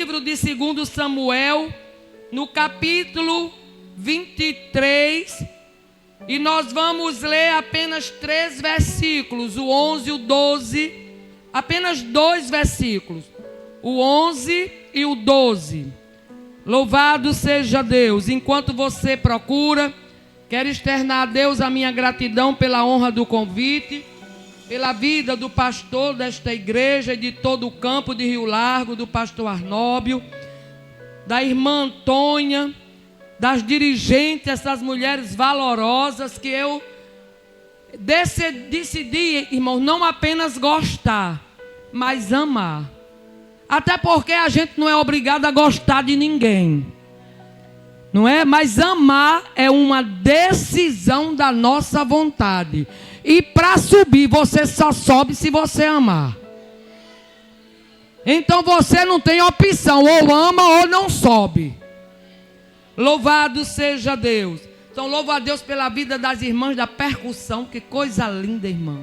Livro de 2 Samuel, no capítulo 23, e nós vamos ler apenas 3 versículos, o 11 e o 12, apenas 2 versículos, o 11 e o 12. Louvado seja Deus. Enquanto você procura, quero externar a Deus a minha gratidão pela honra do convite, pela vida do pastor desta igreja e de todo o campo de Rio Largo, do pastor Arnóbio, da irmã Antônia, das dirigentes, essas mulheres valorosas que eu decidi, irmãos, não apenas gostar, mas amar. Até porque a gente não é obrigado a gostar de ninguém, não é? Mas amar é uma decisão da nossa vontade. E para subir, você só sobe se você amar. Então você não tem opção, ou ama ou não sobe. Louvado seja Deus. Então louvo a Deus pela vida das irmãs da percussão. Que coisa linda, irmã.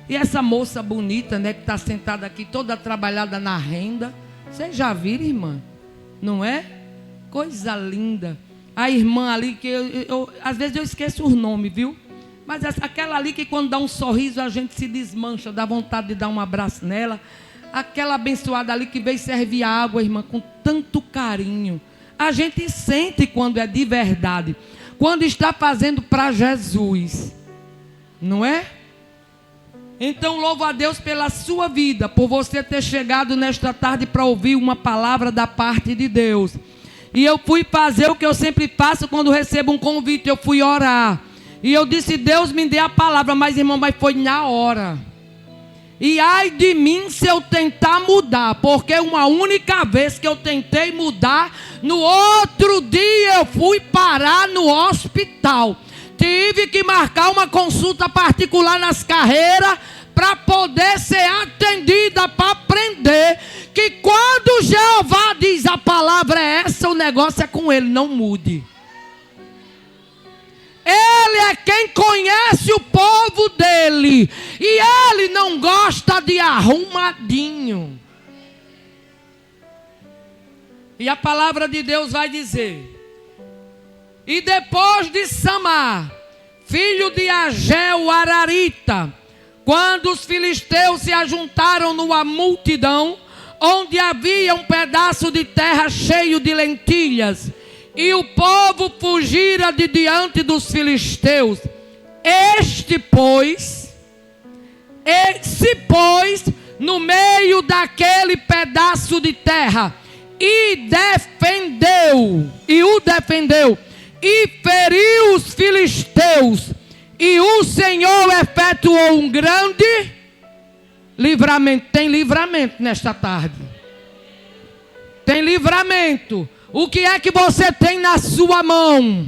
E essa moça bonita, né, que está sentada aqui, toda trabalhada na renda. Vocês já viram, irmã? Não é? Coisa linda. A irmã ali, que às vezes eu esqueço os nomes, viu? Mas aquela ali que quando dá um sorriso a gente se desmancha, dá vontade de dar um abraço nela. Aquela abençoada ali que veio servir água, irmã, com tanto carinho. A gente sente quando é de verdade, quando está fazendo para Jesus, não é? Então louvo a Deus pela sua vida, por você ter chegado nesta tarde para ouvir uma palavra da parte de Deus. E eu fui fazer o que eu sempre faço quando recebo um convite, eu fui orar. E eu disse, Deus me dê a palavra, mas irmão, mas foi na hora. E ai de mim se eu tentar mudar, porque uma única vez que eu tentei mudar, no outro dia eu fui parar no hospital. Tive que marcar uma consulta particular nas carreiras, para poder ser atendida, para aprender que quando Jeová diz a palavra é essa, o negócio é com ele, não mude. Ele é quem conhece o povo dele. E ele não gosta de arrumadinho. E a palavra de Deus vai dizer: e depois de Samar, filho de Ageu Ararita, quando os filisteus se ajuntaram numa multidão, onde havia um pedaço de terra cheio de lentilhas, e o povo fugira de diante dos filisteus, se pôs no meio daquele pedaço de terra, e o defendeu, e feriu os filisteus, e o Senhor efetuou um grande livramento. Tem livramento nesta tarde. Tem livramento. O que é que você tem na sua mão?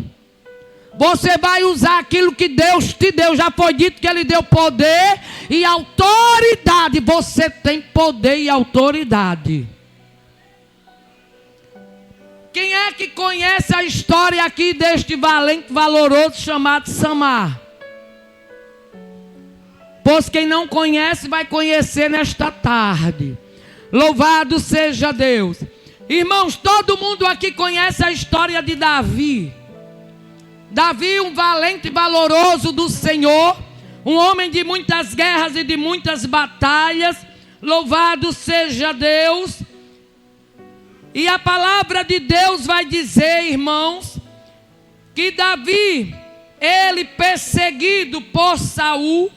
Você vai usar aquilo que Deus te deu. Já foi dito que Ele deu poder e autoridade. Você tem poder e autoridade. Quem é que conhece a história aqui deste valente valoroso chamado Samar? Pois quem não conhece vai conhecer nesta tarde. Louvado seja Deus. Irmãos, todo mundo aqui conhece a história de Davi. Davi, um valente e valoroso do Senhor, um homem de muitas guerras e de muitas batalhas. Louvado seja Deus. E a palavra de Deus vai dizer, irmãos, que Davi, ele perseguido por Saul,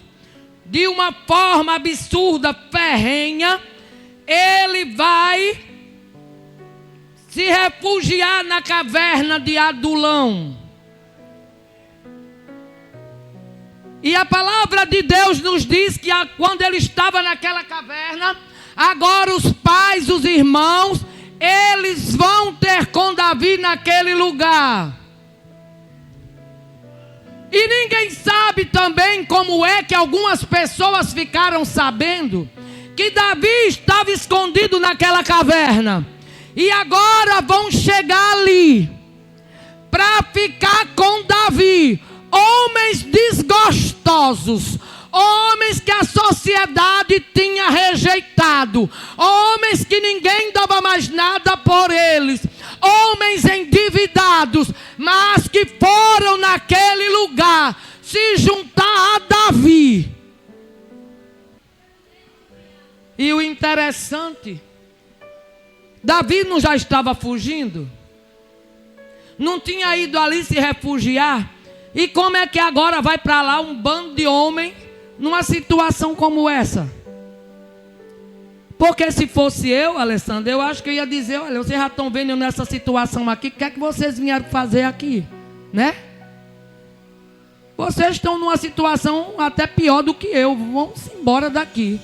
de uma forma absurda, ferrenha, ele vai se refugiar na caverna de Adulão. E a palavra de Deus nos diz que quando ele estava naquela caverna, agora os pais, os irmãos, eles vão ter com Davi naquele lugar. E ninguém sabe também como é que algumas pessoas ficaram sabendo que Davi estava escondido naquela caverna. E agora vão chegar ali para ficar com Davi homens desgostosos, homens que a sociedade tinha rejeitado, homens que ninguém dava mais nada por eles, homens endividados, mas que foram naquele lugar se juntar a Davi. E o interessante, Davi não já estava fugindo? Não tinha ido ali se refugiar? E como é que agora vai para lá um bando de homem numa situação como essa? Porque se fosse eu, Alessandro, eu acho que eu ia dizer: olha, vocês já estão vendo nessa situação aqui, o que é que vocês vieram fazer aqui? Né? Vocês estão numa situação até pior do que eu, vamos embora daqui.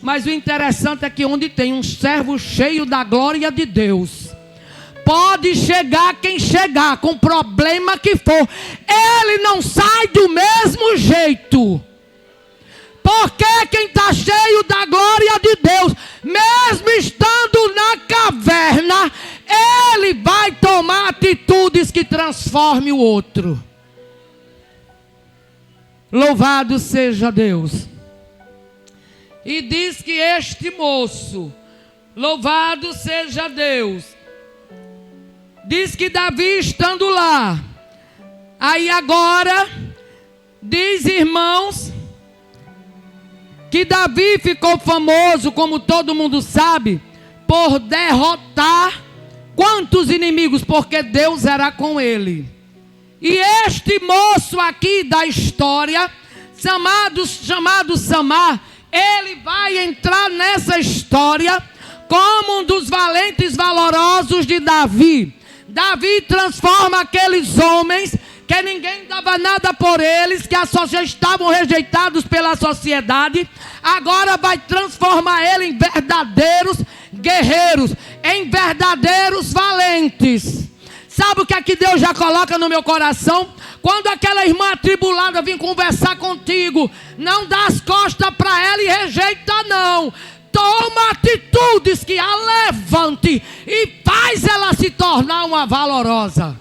Mas o interessante é que onde tem um servo cheio da glória de Deus, pode chegar quem chegar, com problema que for, ele não sai do mesmo jeito. Porque quem está cheio da glória de Deus, mesmo estando na caverna, ele vai tomar atitudes que transformem o outro. Louvado seja Deus. E diz que este moço, louvado seja Deus, diz que Davi estando lá, aí agora, diz, irmãos, que Davi ficou famoso, como todo mundo sabe, por derrotar quantos inimigos? Porque Deus era com ele. E este moço aqui da história, chamado Samar, ele vai entrar nessa história como um dos valentes valorosos de Davi. Davi transforma aqueles homens que ninguém dava nada por eles, que já estavam rejeitados pela sociedade, agora vai transformar ele em verdadeiros guerreiros, em verdadeiros valentes. Sabe o que é que Deus já coloca no meu coração? Quando aquela irmã atribulada vir conversar contigo, não dá as costas para ela e rejeita não. Toma atitudes que a levante e faz ela se tornar uma valorosa.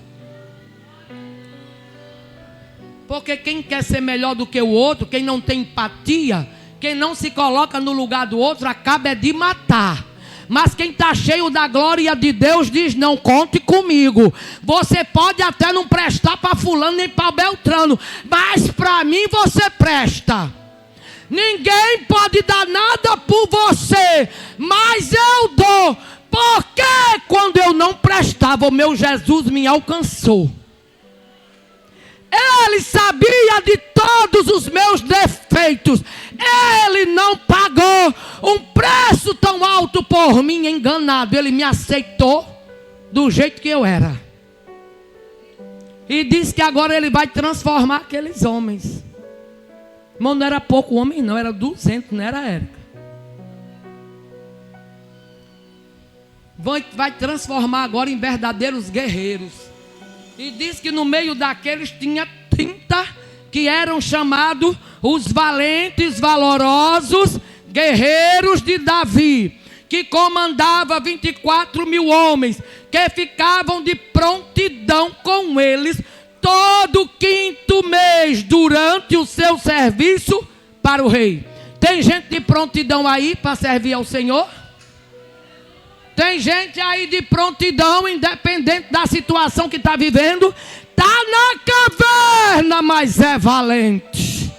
Porque quem quer ser melhor do que o outro, quem não tem empatia, quem não se coloca no lugar do outro, acaba de matar. Mas quem está cheio da glória de Deus diz: não conte comigo. Você pode até não prestar para fulano nem para Beltrano, mas para mim você presta. Ninguém pode dar nada por você, mas eu dou. Porque quando eu não prestava, o meu Jesus me alcançou. Ele sabia de todos os meus defeitos. Ele não pagou um preço tão alto por mim enganado. Ele me aceitou do jeito que eu era. E diz que agora ele vai transformar aqueles homens. Irmão, não era pouco homem não, era 200, não era Érica. Vai transformar agora em verdadeiros guerreiros. E diz que no meio daqueles tinha 30 que eram chamados os valentes, valorosos guerreiros de Davi, que comandava 24.000 homens, que ficavam de prontidão com eles todo quinto mês durante o seu serviço para o rei. Tem gente de prontidão aí para servir ao Senhor? Tem gente aí de prontidão, independente da situação que está vivendo, está na caverna, mas é valente.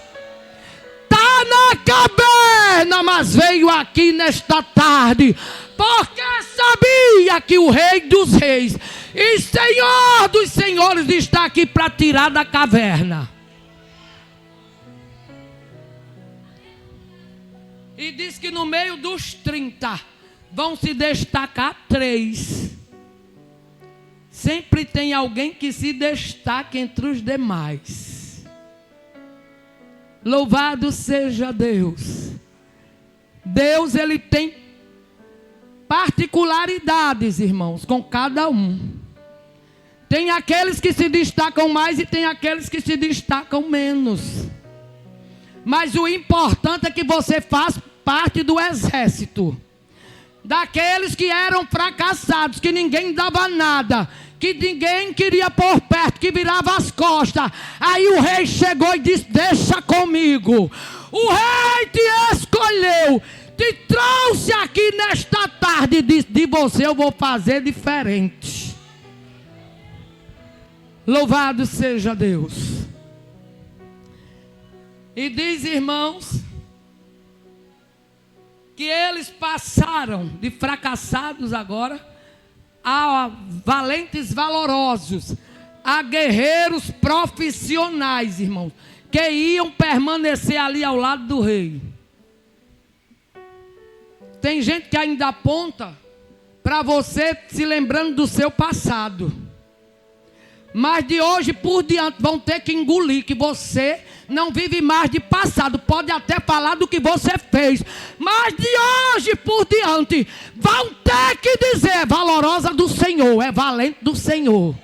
Está na caverna, mas veio aqui nesta tarde, porque sabia que o Rei dos Reis e Senhor dos Senhores está aqui para tirar da caverna. E diz que no meio dos 30 vão se destacar 3. Sempre tem alguém que se destaca entre os demais. Louvado seja Deus. Deus, ele tem particularidades, irmãos, com cada um. Tem aqueles que se destacam mais e tem aqueles que se destacam menos. Mas o importante é que você faz parte do exército. Daqueles que eram fracassados, que ninguém dava nada, que ninguém queria por perto, que virava as costas. Aí o rei chegou e disse: deixa comigo. O rei te escolheu, te trouxe aqui nesta tarde e disse: de você eu vou fazer diferente. Louvado seja Deus. E diz, irmãos, que eles passaram de fracassados agora a valentes valorosos, a guerreiros profissionais, irmãos, que iam permanecer ali ao lado do rei. Tem gente que ainda aponta para você se lembrando do seu passado. Mas de hoje por diante vão ter que engolir que você não vive mais de passado. Pode até falar do que você fez, mas de hoje por diante vão ter que dizer: é valorosa do Senhor, é valente do Senhor.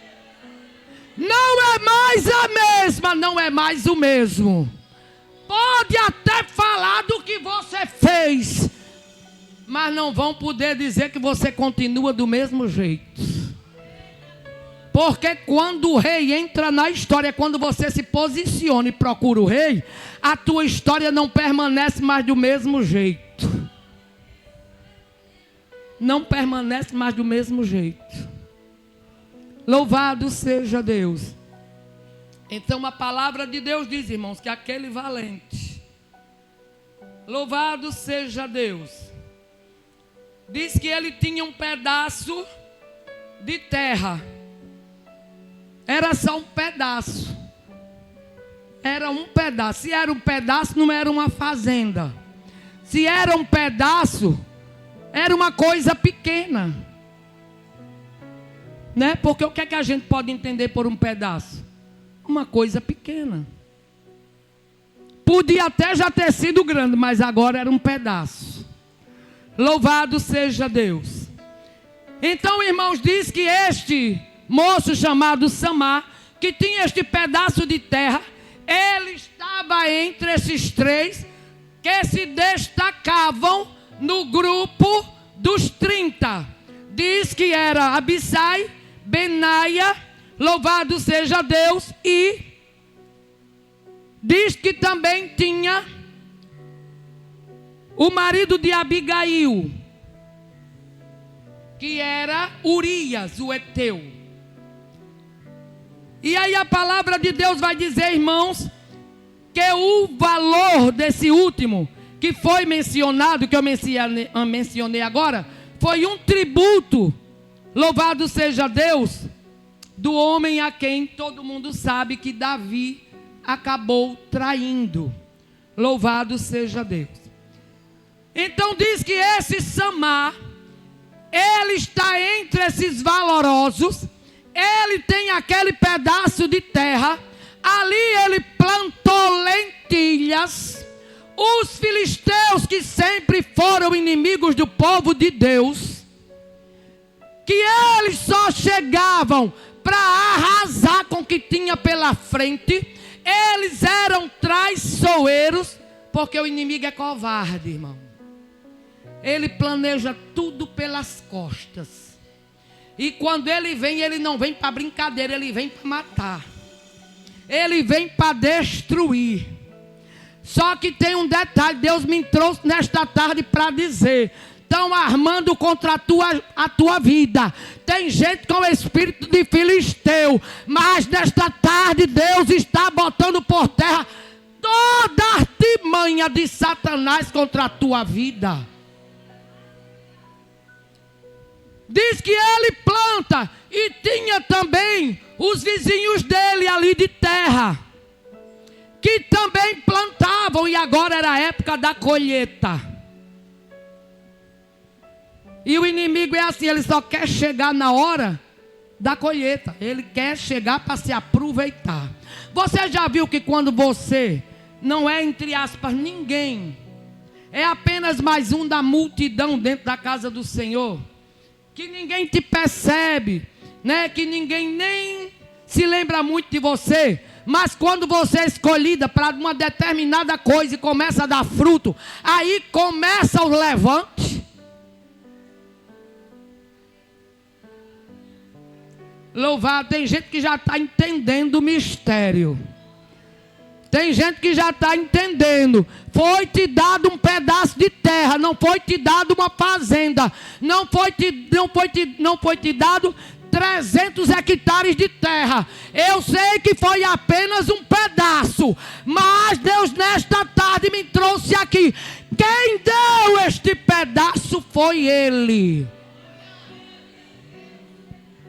Não é mais a mesma, não é mais o mesmo. Pode até falar do que você fez, mas não vão poder dizer que você continua do mesmo jeito. Porque quando o rei entra na história, quando você se posiciona e procura o rei, a tua história não permanece mais do mesmo jeito. Não permanece mais do mesmo jeito. Louvado seja Deus. Então a palavra de Deus diz, irmãos, que aquele valente, louvado seja Deus, diz que ele tinha um pedaço de terra. Era só um pedaço. Era um pedaço. Se era um pedaço, não era uma fazenda. Se era um pedaço, era uma coisa pequena. Né? Porque o que é que a gente pode entender por um pedaço? Uma coisa pequena. Podia até já ter sido grande, mas agora era um pedaço. Louvado seja Deus. Então, irmãos, diz que este moço chamado Samar, que tinha este pedaço de terra, ele estava entre esses três que se destacavam no grupo dos 30. Diz que era Abissai, Benaia, louvado seja Deus, e diz que também tinha o marido de Abigail, que era Urias, o Eteu. E aí a palavra de Deus vai dizer, irmãos, que o valor desse último, que foi mencionado, que eu mencionei agora, foi um tributo, louvado seja Deus, do homem a quem todo mundo sabe que Davi acabou traindo. Louvado seja Deus. Então diz que esse Samar, ele está entre esses valorosos. Ele tem aquele pedaço de terra. Ali ele plantou lentilhas. Os filisteus, que sempre foram inimigos do povo de Deus, que eles só chegavam para arrasar com o que tinha pela frente, eles eram traiçoeiros, porque o inimigo é covarde, irmão. Ele planeja tudo pelas costas. E quando ele vem, ele não vem para brincadeira, ele vem para matar. Ele vem para destruir. Só que tem um detalhe, Deus me trouxe nesta tarde para dizer: estão armando contra a tua vida. Tem gente com espírito de filisteu, mas nesta tarde Deus está botando por terra toda a artimanha de Satanás contra a tua vida. Diz que ele planta, e tinha também os vizinhos dele ali de terra, que também plantavam, e agora era a época da colheita. E o inimigo é assim, ele só quer chegar na hora da colheita, ele quer chegar para se aproveitar. Você já viu que quando você não é, entre aspas, ninguém, é apenas mais um da multidão dentro da casa do Senhor, que ninguém te percebe, né? Que ninguém nem se lembra muito de você, mas quando você é escolhida para uma determinada coisa e começa a dar fruto, aí começa o levante. Louvado, tem gente que já está entendendo o mistério. Tem gente que já está entendendo. Foi te dado um pedaço de terra, não foi te dado uma fazenda, não foi te dado 300 hectares de terra. Eu sei que foi apenas um pedaço, mas Deus nesta tarde me trouxe aqui. Quem deu este pedaço foi Ele.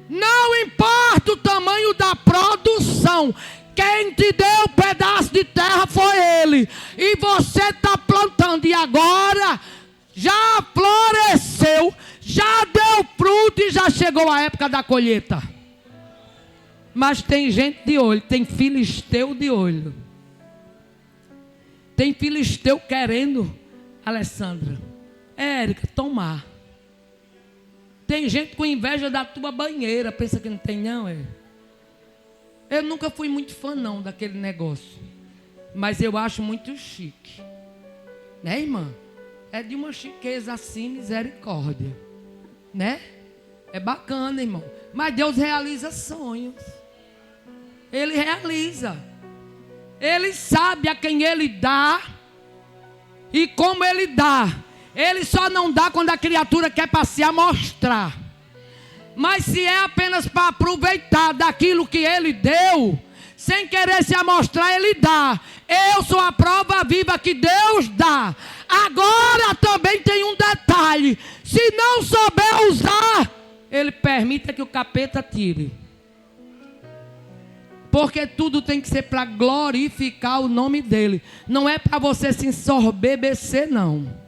Não importa o tamanho da produção, quem te deu o pedaço de terra foi Ele. E você está plantando e agora já floresceu, já deu fruto e já chegou a época da colheita. Mas tem gente de olho, tem filisteu de olho. Tem filisteu querendo, Alessandra, Érica, tomar. Tem gente com inveja da tua banheira. Pensa que não tem não, é? Eu nunca fui muito fã não daquele negócio. Mas eu acho muito chique. Né, irmã? É de uma chiqueza assim, misericórdia. Né? É bacana, irmão. Mas Deus realiza sonhos. Ele realiza. Ele sabe a quem Ele dá e como Ele dá. Ele só não dá quando a criatura quer passear, mostrar. Mas se é apenas para aproveitar daquilo que Ele deu, sem querer se amostrar, Ele dá. Eu sou a prova viva que Deus dá. Agora também tem um detalhe. Se não souber usar, Ele permita que o capeta tire. Porque tudo tem que ser para glorificar o nome dEle. Não é para você se ensorbebecer, não.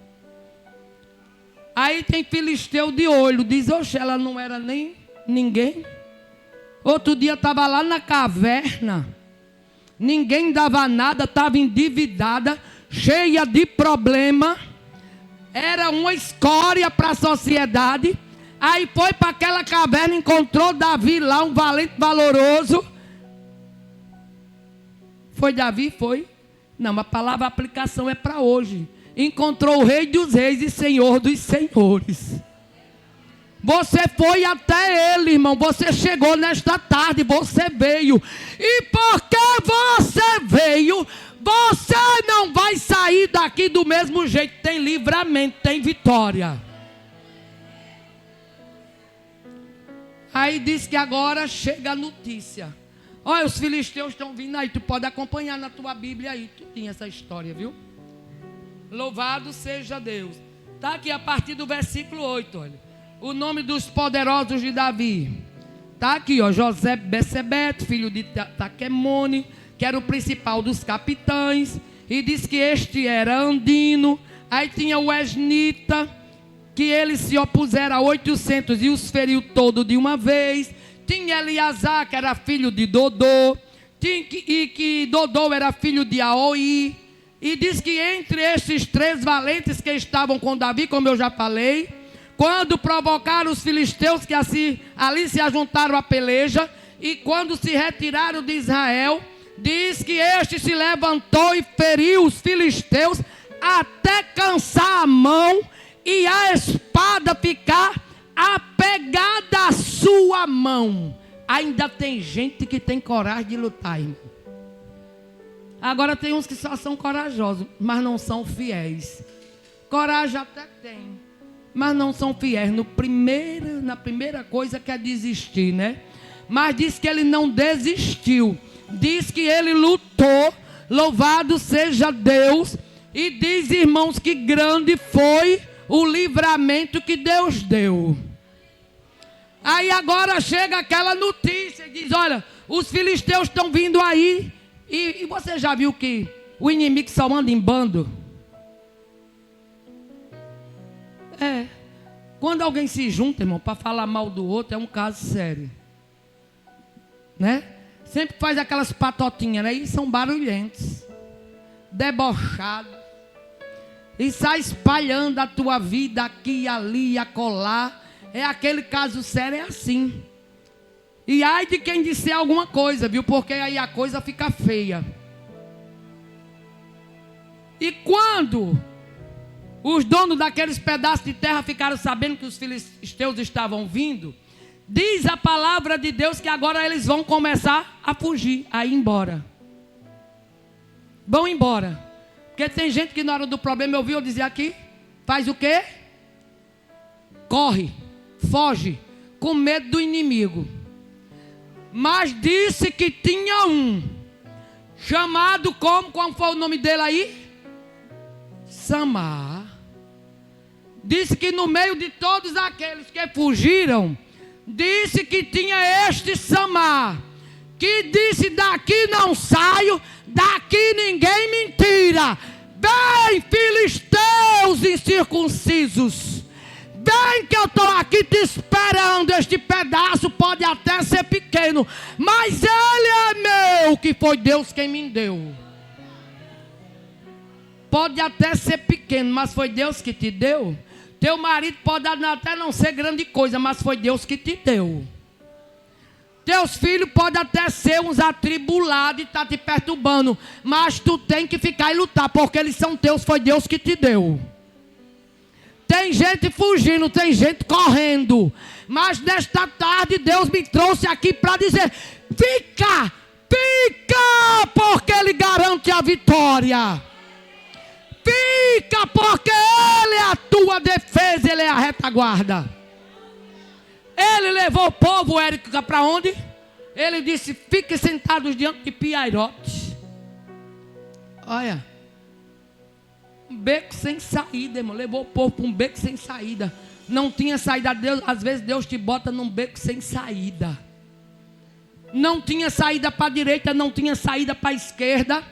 Aí tem filisteu de olho. Diz, oxe, ela não era nem ninguém. Outro dia estava lá na caverna. Ninguém dava nada, estava endividada, cheia de problema. Era uma escória para a sociedade. Aí foi para aquela caverna, encontrou Davi lá, um valente valoroso. Foi Davi? Foi? Não, a palavra aplicação é para hoje. Encontrou o Rei dos Reis e Senhor dos Senhores. Você foi até Ele, irmão. Você chegou nesta tarde, você veio. E porque você veio, você não vai sair daqui do mesmo jeito. Tem livramento, tem vitória. Aí diz que agora chega a notícia. Olha, os filisteus estão vindo aí. Tu pode acompanhar na tua Bíblia aí. Tu tinha essa história, viu? Louvado seja Deus. Está aqui a partir do versículo 8, olha. O nome dos poderosos de Davi. Está aqui, ó. José Becebete, filho de Taquemone, que era o principal dos capitães. E diz que este era Andino. Aí tinha o Esnita, que eles se opuseram a 800 e os feriu todo de uma vez. Tinha Eleazar, que era filho de Dodô. E que Dodô era filho de Aoi. E diz que entre esses 3 valentes que estavam com Davi, como eu já falei, quando provocaram os filisteus que ali se ajuntaram à peleja, e quando se retiraram de Israel, diz que este se levantou e feriu os filisteus até cansar a mão e a espada ficar apegada à sua mão. Ainda tem gente que tem coragem de lutar, irmão. Agora tem uns que só são corajosos, mas não são fiéis. Coragem até tem, mas não são fiéis. Na primeira coisa que é desistir, né? Mas diz que ele não desistiu. Diz que ele lutou. Louvado seja Deus. E diz, irmãos, que grande foi o livramento que Deus deu. Aí agora chega aquela notícia e diz, olha, os filisteus estão vindo aí. E você já viu que o inimigo só anda em bando? É. Quando alguém se junta, irmão, para falar mal do outro, é um caso sério. Né? Sempre faz aquelas patotinhas, né? E são barulhentos, debochados. E sai espalhando a tua vida aqui, ali, acolá. É aquele caso sério, é assim. E ai de quem disser alguma coisa, viu? Porque aí a coisa fica feia. E quando os donos daqueles pedaços de terra ficaram sabendo que os filisteus estavam vindo, diz a palavra de Deus que agora eles vão começar a fugir, a ir embora. vão embora. Porque tem gente que na hora do problema, eu ouvi eu dizer aqui, faz o quê? Corre, foge, com medo do inimigo. Mas disse que tinha um, chamado como? Qual foi o nome dele aí? Samar. Disse que no meio de todos aqueles que fugiram, disse que tinha este Samar, que disse: daqui não saio, daqui ninguém me tira. Vem, filisteus incircuncisos, vem que eu estou aqui te esperando. Este pedaço pode até ser pequeno, mas ele é meu, que foi Deus quem me deu. Pode até ser pequeno, mas foi Deus que te deu. Teu marido pode até não ser grande coisa, mas foi Deus que te deu. Teus filhos podem até ser uns atribulados e estar te perturbando, mas tu tem que ficar e lutar, porque eles são teus, foi Deus que te deu. Tem gente fugindo, tem gente correndo, mas nesta tarde Deus me trouxe aqui para dizer: fica, porque Ele garante a vitória. Fica, porque Ele é a tua defesa, Ele é a retaguarda. Ele levou o povo, Érica, para onde? Ele disse: fiquem sentados diante de Piairote. Olha, um beco sem saída, irmão. Levou o povo para um beco sem saída. Não tinha saída. Deus, às vezes Deus te bota num beco sem saída. Não tinha saída para a direita, não tinha saída para a esquerda.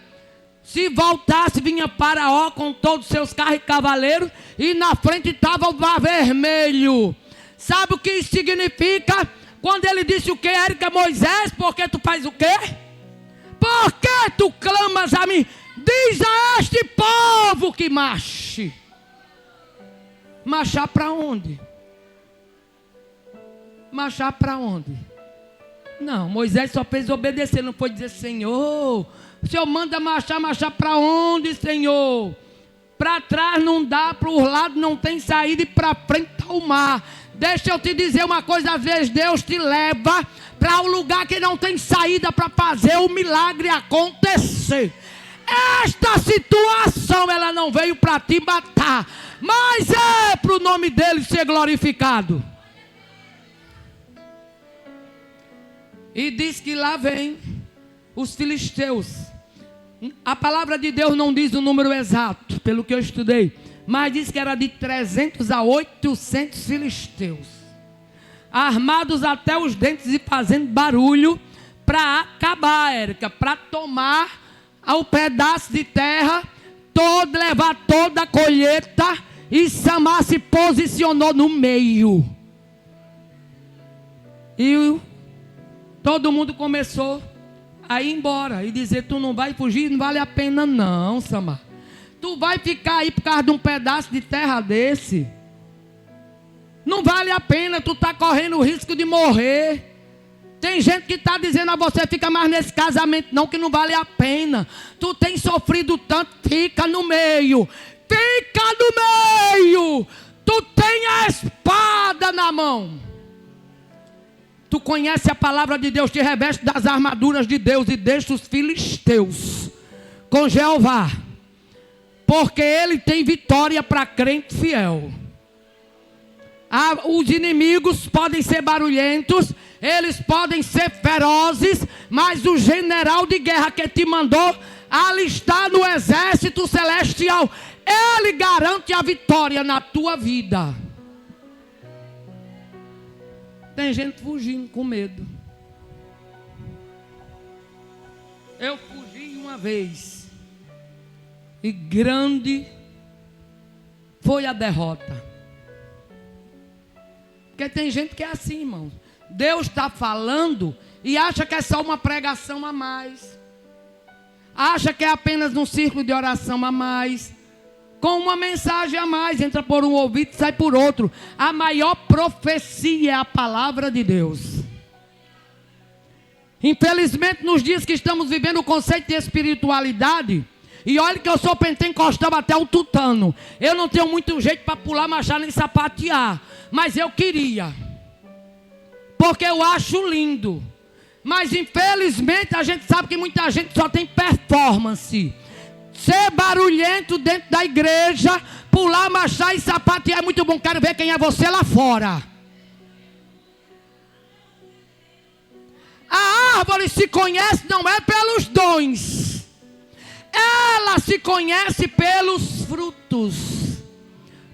Se voltasse, vinha Faraó com todos os seus carros e cavaleiros, e na frente estava o mar vermelho. Sabe o que isso significa? Quando ele disse o que, Érica? Moisés, porque tu faz o quê? Por que tu clamas a mim? Diz a este povo que marche. Marchar para onde? Marchar para onde? Não, Moisés só fez obedecer, não foi dizer: Senhor, o Senhor manda marchar para onde, Senhor? Para trás não dá, para os lados não tem saída, e para frente está o mar. Deixa eu te dizer uma coisa: às vezes Deus te leva para um lugar que não tem saída para fazer o milagre acontecer. Esta situação, ela não veio para te matar, mas é para o nome dele ser glorificado. E diz que lá vem os filisteus. A palavra de Deus não diz o número exato, pelo que eu estudei, mas diz que era de 300 a 800 filisteus, armados até os dentes e fazendo barulho para acabar, Érica, para tomar o pedaço de terra todo, levar toda a colheita. E Samar se posicionou no meio. E todo mundo começou a ir embora e dizer: tu não vai fugir, não vale a pena não, Samar. Tu vai ficar aí por causa de um pedaço de terra desse? Não vale a pena, tu está correndo o risco de morrer. Tem gente que está dizendo a você: fica mais nesse casamento não, que não vale a pena. Tu tem sofrido tanto, fica no meio. Fica no meio. Tu tem a espada na mão. Tu conhece a palavra de Deus, te reveste das armaduras de Deus e deixa os filisteus com Jeová, porque Ele tem vitória para crente fiel. Os inimigos podem ser barulhentos, eles podem ser ferozes, mas o general de guerra que te mandou alistar no exército celestial, ele garante a vitória na tua vida. Tem gente fugindo com medo. Eu fugi uma vez, e grande foi a derrota. Porque tem gente que é assim, irmão. Deus está falando e acha que é só uma pregação a mais. Acha que é apenas um círculo de oração a mais. Com uma mensagem a mais, entra por um ouvido e sai por outro. A maior profecia é a palavra de Deus. Infelizmente, nos dias que estamos vivendo o conceito de espiritualidade, e olha que eu sou pentecostal até o tutano, eu não tenho muito jeito para pular, marchar nem sapatear, mas eu queria, porque eu acho lindo. Mas infelizmente a gente sabe que muita gente só tem performance. ser barulhento dentro da igreja, pular, marchar e sapatear é muito bom. Quero ver quem é você lá fora. A árvore se conhece não é pelos dons, ela se conhece pelos frutos.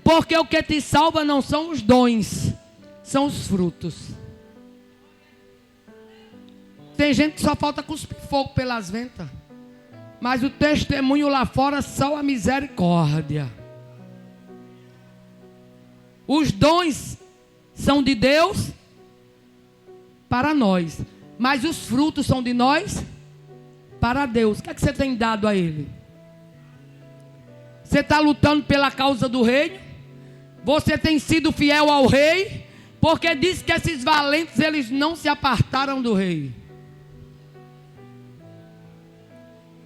Porque o que te salva não são os dons, são os frutos. Tem gente que só falta cuspir fogo pelas ventas, mas o testemunho lá fora só a misericórdia. Os dons são de Deus para nós, mas os frutos são de nós para Deus. O que é que você tem dado a Ele? Você está lutando pela causa do reino? Você tem sido fiel ao rei? Porque diz que esses valentes, eles não se apartaram do rei.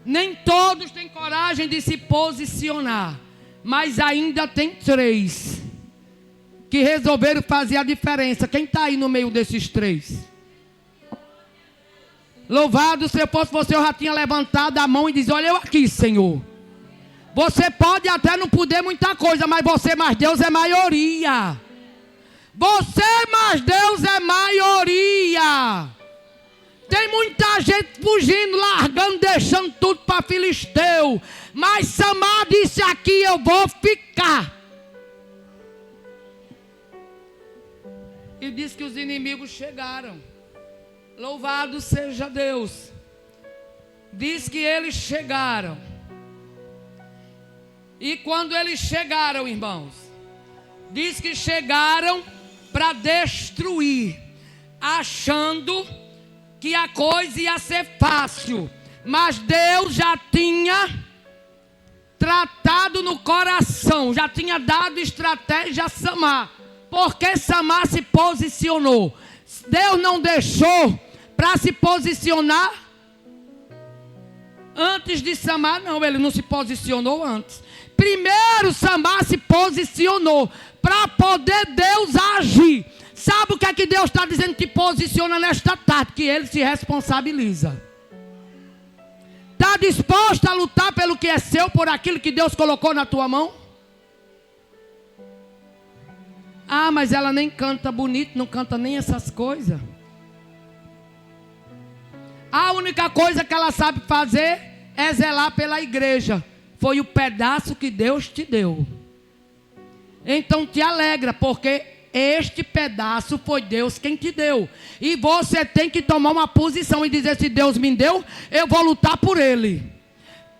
Nem todos têm coragem de se posicionar, mas ainda tem 3 que resolveram fazer a diferença. Quem está aí no meio desses 3? Louvado, se eu fosse você, eu já tinha levantado a mão e diz: olha eu aqui, Senhor. Você pode até não poder muita coisa, mas você mais Deus é maioria. Você mais Deus é maioria. Tem muita gente fugindo, largando, deixando tudo para filisteu. Mas Samar disse: aqui eu vou ficar. E disse que os inimigos chegaram. Louvado seja Deus. Diz que eles chegaram. E quando eles chegaram, irmãos, diz que chegaram para destruir, achando que a coisa ia ser fácil. Mas Deus já tinha tratado no coração, já tinha dado estratégia a Samar. Porque Samar se posicionou. Deus não deixou para se posicionar antes de Samar, não. Ele não se posicionou antes. Primeiro Samar se posicionou para poder Deus agir. Sabe o que é que Deus está dizendo que posiciona nesta tarde? Que Ele se responsabiliza. Está disposto a lutar pelo que é seu, por aquilo que Deus colocou na tua mão? Ah, mas ela nem canta bonito, não canta nem essas coisas. A única coisa que ela sabe fazer é zelar pela igreja. Foi o pedaço que Deus te deu. Então te alegra, porque este pedaço foi Deus quem te deu. E você tem que tomar uma posição e dizer: se Deus me deu, eu vou lutar por Ele.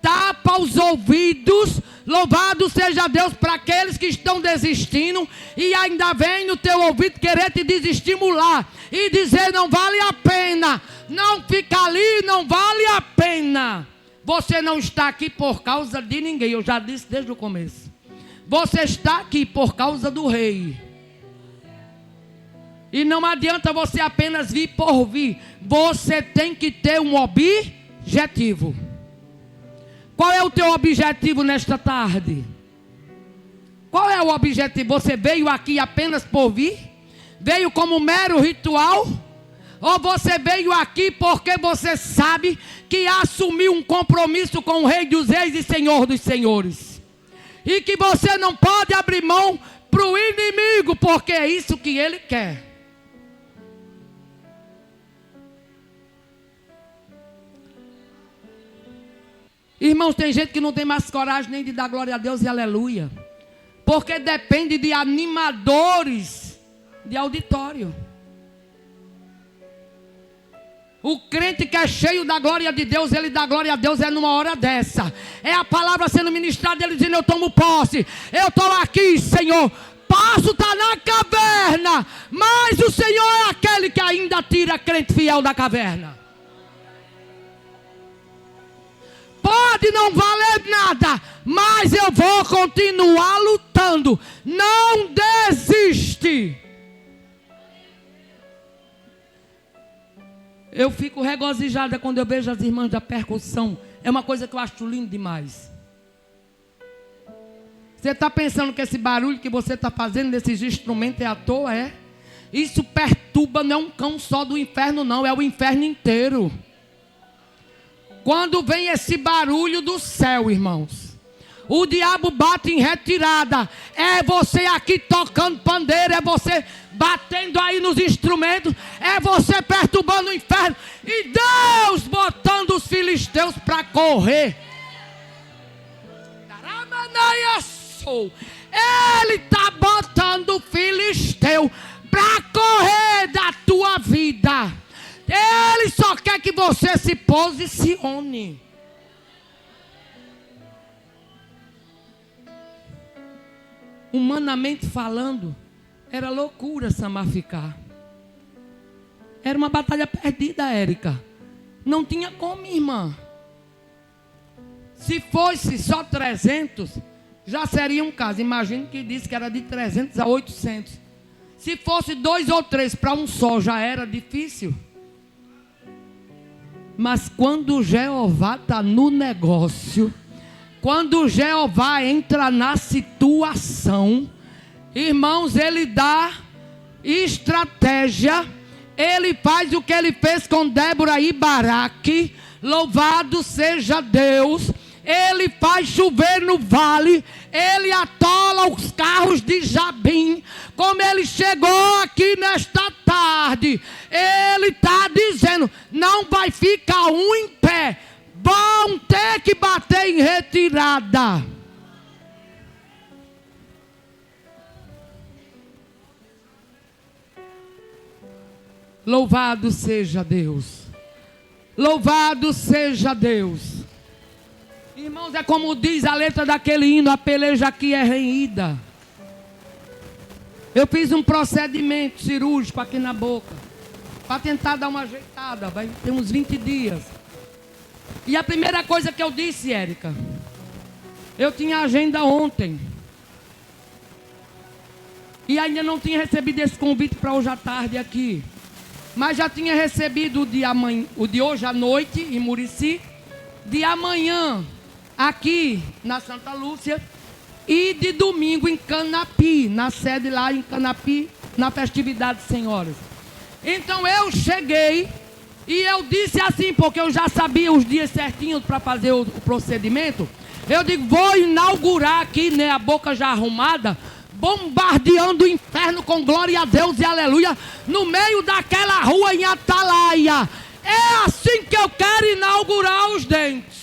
Tapa os ouvidos, louvado seja Deus, para aqueles que estão desistindo e ainda vem no teu ouvido querer te desestimular e dizer: não vale a pena, não fica ali, não vale a pena. Você não está aqui por causa de ninguém, eu já disse desde o começo. Você está aqui por causa do rei. E não adianta você apenas vir por vir. Você tem que ter um objetivo. Qual é o teu objetivo nesta tarde? Qual é o objetivo? Você veio aqui apenas por vir? Veio como mero ritual? Ou você veio aqui porque você sabe que assumiu um compromisso com o Rei dos Reis e Senhor dos Senhores? E que você não pode abrir mão para o inimigo, porque é isso que ele quer. Irmãos, tem gente que não tem mais coragem nem de dar glória a Deus e aleluia. Porque depende de animadores de auditório. O crente que é cheio da glória de Deus, ele dá glória a Deus numa hora dessa. É a palavra sendo ministrada, ele dizendo: eu tomo posse, eu estou aqui, Senhor. Posso estar na caverna, mas o Senhor é aquele que ainda tira crente fiel da caverna. Pode não valer nada, mas eu vou continuar lutando. Não desiste. Eu fico regozijada quando eu vejo as irmãs da percussão. É uma coisa que eu acho lindo demais. Você está pensando que esse barulho que você está fazendo desses instrumentos é à toa, é? Isso perturba, não é um cão só do inferno, não. É o inferno inteiro. Quando vem esse barulho do céu, irmãos, o diabo bate em retirada. É você aqui tocando pandeiro, é você batendo aí nos instrumentos, é você perturbando o inferno, e Deus botando os filisteus para correr. Ele está botando o filisteu para correr da tua vida. Ele só quer que você se posicione. Humanamente falando, era loucura Samar ficar. Era uma batalha perdida, Érica. Não tinha como, irmã. Se fosse só 300, já seria um caso. Imagina que disse que era de 300 a 800. Se fosse 2 ou 3 para um só, já era difícil. Mas quando Jeová está no negócio, quando Jeová entra na situação, irmãos, Ele dá estratégia. Ele faz o que Ele fez com Débora e Baraque. Louvado seja Deus. Ele faz chover no vale. Ele atola os carros de Jabim. Como Ele chegou aqui nesta tarde, Ele está dizendo: não vai ficar um em pé, vão ter que bater em retirada. Louvado seja Deus. Louvado seja Deus. Irmãos, é como diz a letra daquele hino: a peleja aqui é renhida. Eu fiz um procedimento cirúrgico aqui na boca, para tentar dar uma ajeitada. Vai ter uns 20 dias. E a primeira coisa que eu disse, Érica, eu tinha agenda ontem. E ainda não tinha recebido esse convite para hoje à tarde aqui. Mas já tinha recebido o de hoje à noite em Murici, de amanhã aqui na Santa Lúcia, e de domingo em Canapi, na sede lá em Canapi, na festividade, senhoras. Então eu cheguei e eu disse assim, porque eu já sabia os dias certinhos para fazer o procedimento. Eu digo: vou inaugurar aqui, né, a boca já arrumada, bombardeando o inferno com glória a Deus e aleluia, no meio daquela rua em Atalaia. É assim que eu quero inaugurar os dentes.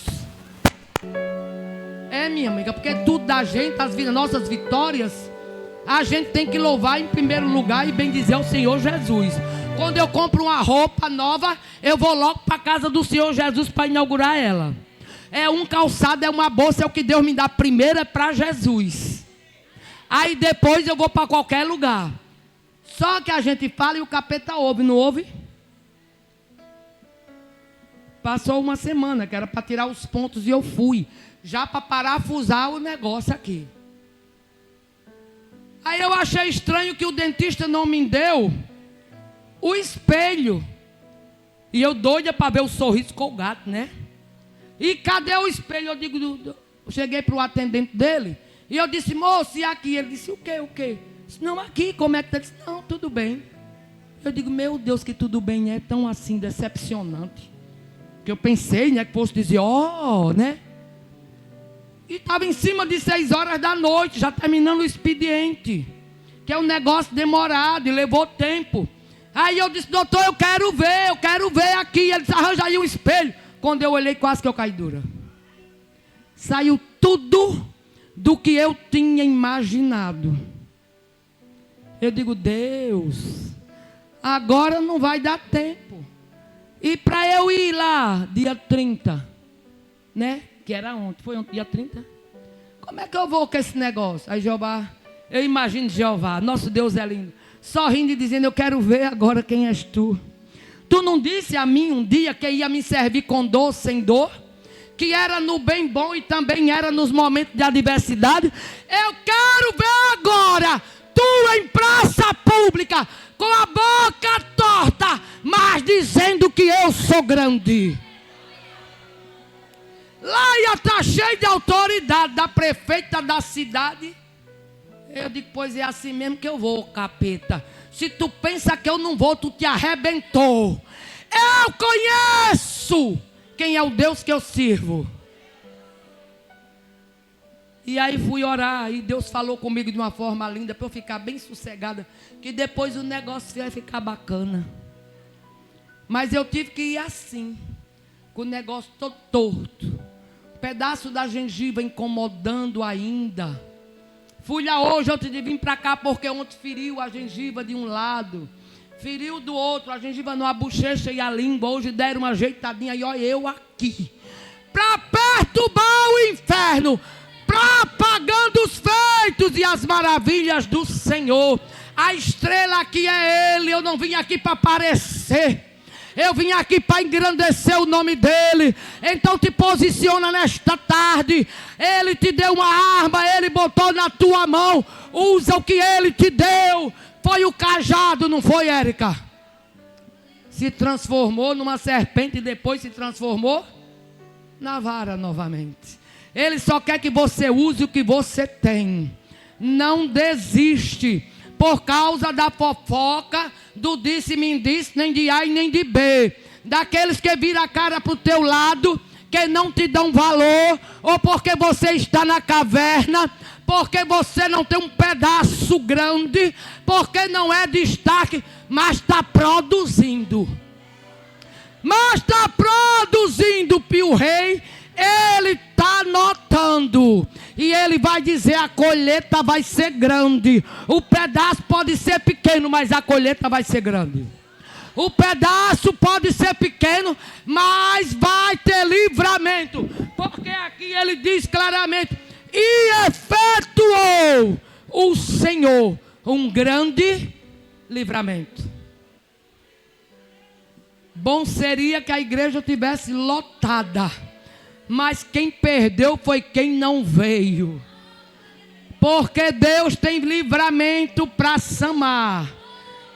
É, minha amiga, porque tudo da gente, as nossas vitórias, a gente tem que louvar em primeiro lugar e bendizer o Senhor Jesus. Quando eu compro uma roupa nova, eu vou logo para a casa do Senhor Jesus para inaugurar ela. É um calçado, é uma bolsa, é o que Deus me dá primeiro, é para Jesus. Aí depois eu vou para qualquer lugar. Só que a gente fala e o capeta ouve, não ouve? Passou uma semana, que era para tirar os pontos, e eu fui, já para parafusar o negócio aqui. Aí eu achei estranho que o dentista não me deu o espelho. E eu doida para ver o sorriso colgado, né? E cadê o espelho? Eu digo, eu cheguei para o atendente dele, e eu disse: moço, e aqui? Ele disse: o quê, o quê? Eu disse: não, aqui, como é que está? Ele disse: não, tudo bem. Eu digo: meu Deus, que tudo bem é tão assim decepcionante. Que eu pensei, né, que fosse dizer: né? E estava em cima de 6 horas da noite, já terminando o expediente, que é um negócio demorado e levou tempo. Aí eu disse: doutor, eu quero ver aqui. Ele disse: arranja aí um espelho. Quando eu olhei, quase que eu caí dura. Saiu tudo do que eu tinha imaginado. Eu digo: Deus, agora não vai dar tempo. E para eu ir lá, dia 30, né? Que era ontem, foi ontem, dia 30. Como é que eu vou com esse negócio? Aí Jeová, eu imagino Jeová, nosso Deus é lindo, sorrindo e dizendo: eu quero ver agora quem és tu. Tu não disse a mim um dia que ia me servir com dor, sem dor? Que era no bem bom e também era nos momentos de adversidade? Eu quero ver agora tu em praça pública, com a boca torta, mas dizendo que eu sou grande. Lá ia estar cheio de autoridade da prefeita da cidade. Eu digo: pois é assim mesmo que eu vou, capeta. Se tu pensa que eu não vou, tu te arrebentou. Eu conheço quem é o Deus que eu sirvo. E aí fui orar, e Deus falou comigo de uma forma linda, para eu ficar bem sossegada, que depois o negócio vai ficar bacana. Mas eu tive que ir assim, com o negócio todo torto, um pedaço da gengiva incomodando ainda. Fui lá hoje, eu tive que vir para cá, porque ontem feriu a gengiva de um lado, feriu do outro, a gengiva numa bochecha e a língua. Hoje deram uma ajeitadinha, e olha eu aqui, para perturbar o inferno, propagando os feitos e as maravilhas do Senhor. A estrela aqui é Ele. Eu não vim aqui para aparecer, eu vim aqui para engrandecer o nome dEle. Então te posiciona nesta tarde. Ele te deu uma arma, Ele botou na tua mão, usa o que Ele te deu. Foi o cajado, não foi, Érica? Se transformou numa serpente e depois se transformou na vara novamente. Ele só quer que você use o que você tem. Não desiste por causa da fofoca, do disse-me disse, nem de A e nem de B. Daqueles que viram a cara para o teu lado, que não te dão valor, ou porque você está na caverna, porque você não tem um pedaço grande, porque não é destaque, mas está produzindo. Mas está produzindo, Pio Rei. Ele está notando, e Ele vai dizer: a colheita vai ser grande. O pedaço pode ser pequeno, mas a colheita vai ser grande. O pedaço pode ser pequeno, mas vai ter livramento. Porque aqui Ele diz claramente: e efetuou o Senhor um grande livramento. Bom seria que a igreja tivesse lotada, mas quem perdeu foi quem não veio. Porque Deus tem livramento para Samar,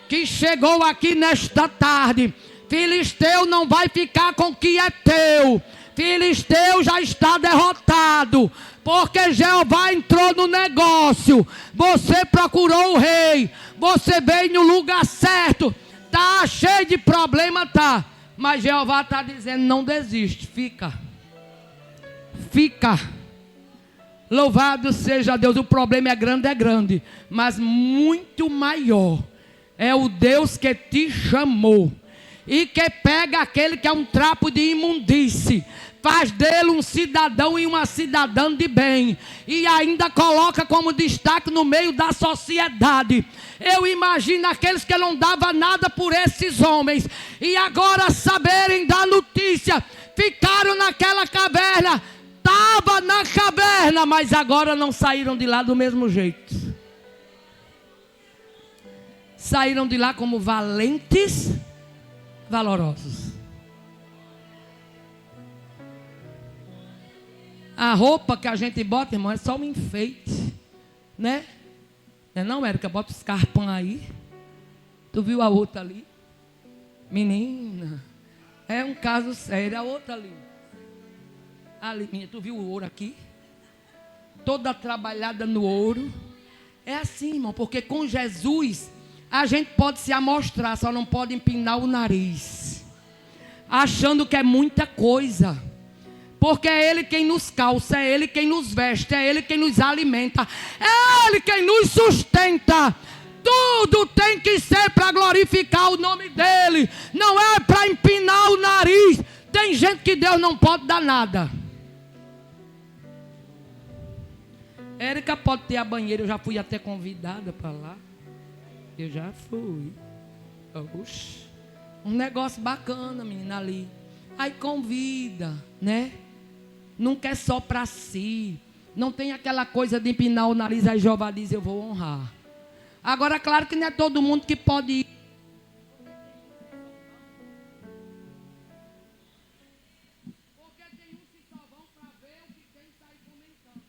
que chegou aqui nesta tarde. Filisteu não vai ficar com o que é teu. Filisteu já está derrotado, porque Jeová entrou no negócio. Você procurou o rei, você veio no lugar certo. Está cheio de problema, tá, mas Jeová está dizendo: não desiste, fica. Louvado seja Deus. O problema é grande, mas muito maior é o Deus que te chamou e que pega aquele que é um trapo de imundície, faz dele um cidadão e uma cidadã de bem, e ainda coloca como destaque no meio da sociedade. Eu imagino aqueles que não davam nada por esses homens, e agora saberem da notícia, ficaram naquela caverna. Estava na caverna, mas agora não saíram de lá do mesmo jeito. Saíram de lá como valentes, valorosos. A roupa que a gente bota, irmão, é só um enfeite, né? Não, Érica, bota os carpão aí. Tu viu a outra ali? Menina, é um caso sério. A outra ali. Ali, minha, tu viu o ouro aqui? Toda trabalhada no ouro. É assim, irmão, porque com Jesus a gente pode se amostrar, só não pode empinar o nariz, achando que é muita coisa. Porque é Ele quem nos calça, é Ele quem nos veste, é Ele quem nos alimenta, é Ele quem nos sustenta. Tudo tem que ser para glorificar o nome dEle, não é para empinar o nariz. Tem gente que Deus não pode dar nada. Érica pode ter a banheira, eu já fui até convidada para lá. Eu já fui. Oxi, um negócio bacana, menina, ali. Aí convida, né? Não quer só para si. Não tem aquela coisa de empinar o nariz. Aí Jeová diz: eu vou honrar. Agora, claro que não é todo mundo que pode ir. Porque tem uns que só vão para ver o que tem que sair comentando.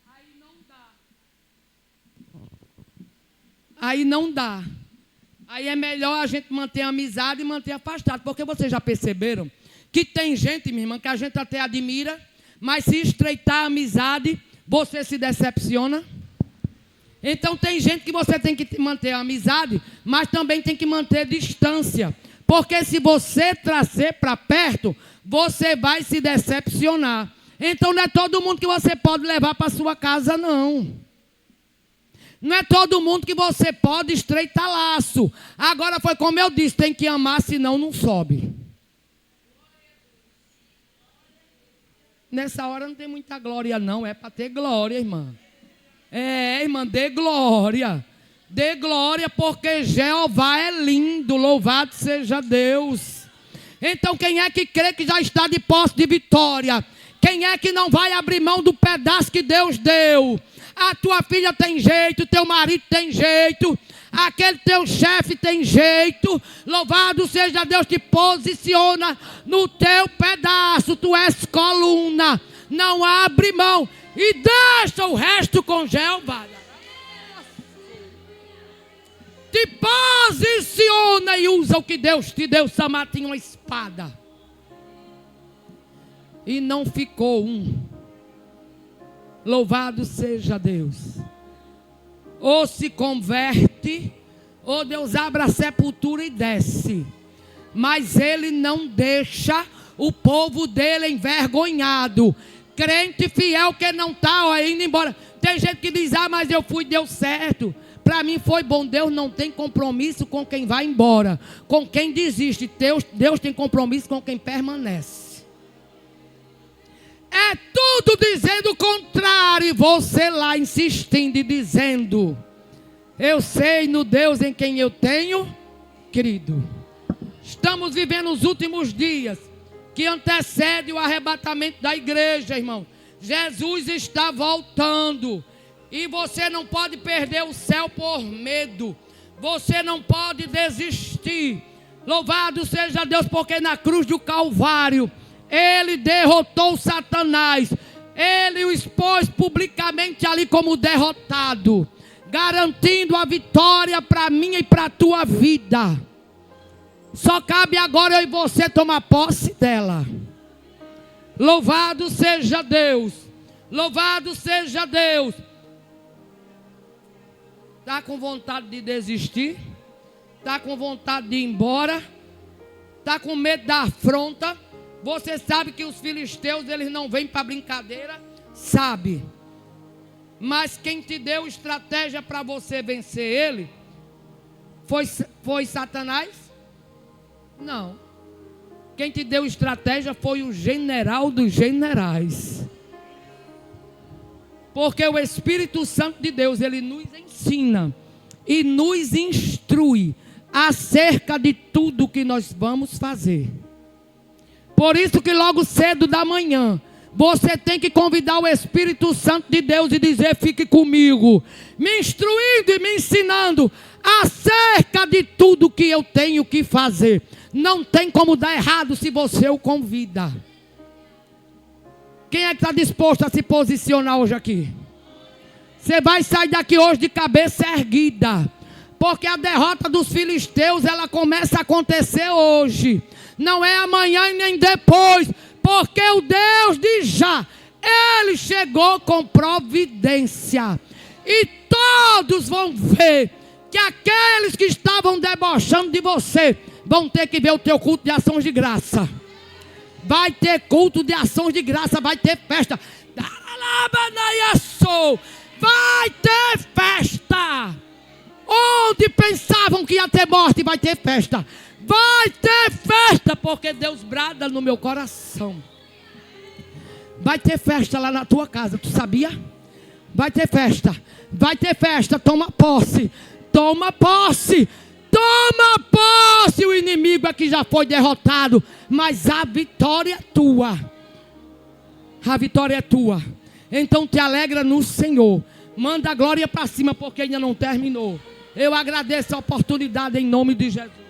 Aí não dá. Aí não dá. Aí é melhor a gente manter a amizade e manter afastado. Porque vocês já perceberam que tem gente, minha irmã, que a gente até admira, mas se estreitar a amizade, você se decepciona. Então tem gente que você tem que manter a amizade, mas também tem que manter distância. Porque se você trazer para perto, você vai se decepcionar. Então não é todo mundo que você pode levar para sua casa, não. Não é todo mundo que você pode estreitar laço. Agora foi como eu disse, tem que amar, senão não sobe. Nessa hora não tem muita glória não, é para ter glória, irmã. Irmã, dê glória. Dê glória porque Jeová é lindo, louvado seja Deus. Então quem é que crê que já está de posse de vitória? Quem é que não vai abrir mão do pedaço que Deus deu? A tua filha tem jeito, teu marido tem jeito, aquele teu chefe tem jeito. Louvado seja Deus, te posiciona no teu pedaço. Tu és coluna, não abre mão e deixa o resto com Jeová. Te posiciona e usa o que Deus te deu. Samar tinha uma espada e não ficou um. Louvado seja Deus. Ou se converte, ou Deus abre a sepultura e desce. Mas Ele não deixa o povo dele envergonhado. Crente fiel que não está indo embora. Tem gente que diz, mas eu fui, deu certo. Para mim foi bom. Deus não tem compromisso com quem vai embora, com quem desiste. Deus tem compromisso com quem permanece. É tudo dizendo o contrário. E você lá insistindo e dizendo, eu sei no Deus em quem eu tenho crido. Estamos vivendo os últimos dias que antecede o arrebatamento da igreja, irmão. Jesus está voltando. E você não pode perder o céu por medo. Você não pode desistir. Louvado seja Deus, porque na cruz do Calvário Ele derrotou Satanás. Ele o expôs publicamente ali como derrotado, garantindo a vitória para mim e para a tua vida. Só cabe agora eu e você tomar posse dela. Louvado seja Deus. Louvado seja Deus. Está com vontade de desistir? Está com vontade de ir embora? Está com medo da afronta? Você sabe que os filisteus, eles não vêm para brincadeira? Sabe. Mas quem te deu estratégia para você vencer ele? Foi Satanás? Não. Quem te deu estratégia foi o general dos generais. Porque o Espírito Santo de Deus, ele nos ensina e nos instrui acerca de tudo que nós vamos fazer. Por isso que logo cedo da manhã, você tem que convidar o Espírito Santo de Deus e dizer, fique comigo, me instruindo e me ensinando acerca de tudo que eu tenho que fazer. Não tem como dar errado se você o convida. Quem é que está disposto a se posicionar hoje aqui? Você vai sair daqui hoje de cabeça erguida. Porque a derrota dos filisteus, ela começa a acontecer hoje. Não é amanhã e nem depois. Porque o Deus de Já, Ele chegou com providência. E todos vão ver que aqueles que estavam debochando de você vão ter que ver o teu culto de ações de graça. Vai ter culto de ações de graça, vai ter festa. Vai ter festa. Onde pensavam que ia ter morte, vai ter festa. Vai ter festa, porque Deus brada no meu coração. Vai ter festa lá na tua casa, tu sabia? Vai ter festa. Vai ter festa, toma posse. Toma posse. Toma posse, o inimigo aqui já foi derrotado, mas a vitória é tua. A vitória é tua. Então te alegra no Senhor. Manda a glória para cima, porque ainda não terminou. Eu agradeço a oportunidade em nome de Jesus.